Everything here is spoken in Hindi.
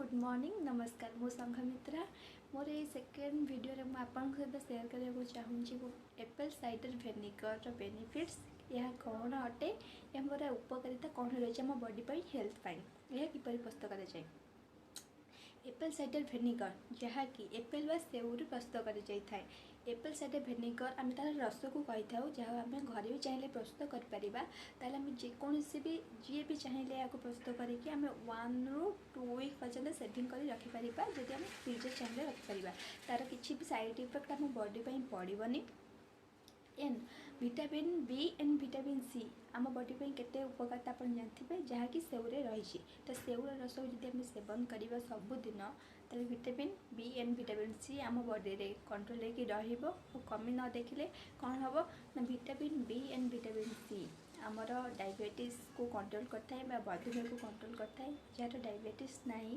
गुड मॉर्निंग नमस्कार मो संघमित्रा मोर ये सेकेंड वीडियो रे आपन सहित शेयर करने को चाहूँगी एप्पल साइडर विनेगर बेनिफिट्स यह कौन अटे यार उपकारिता कौन रही आम बॉडी पर हेल्थ पाई यह किपर प्रस्तुत कराए। एप्पल साइडर विनेगर जहाँकि एप्पल व सेऊ प्रस्तुत कर एप्पल साइडर विनेगर आम तार रस को कही था जहाँ आम घरे भी चाहिए प्रस्तुत करें जेकोसी भी जी भी चाहिए या प्रस्तुत करके आम 1 ରୁ 2 वीक पर्यटन सेविंग कर रखिपर जदि आम फ्रिज चाहिए रखिपर तार किसी भी साइड इफेक्ट आम बॉडी पड़ोनी। एन vitamin B and vitamin C आम बॉडी पे केते उपकारिता आप जानते जहाँकि सेऊरे रही तो सेऊर रस जब आम सेवन करवा सबुदिन तो vitamin B and vitamin C आम बॉडी रे कंट्रोल हो कमी न देखिले कौन हम ना vitamin B and vitamin C आमर डायबिटीज को कंट्रोल करता है मधुमेह को कंट्रोल करता है जहाँ डायबिटीज नहीं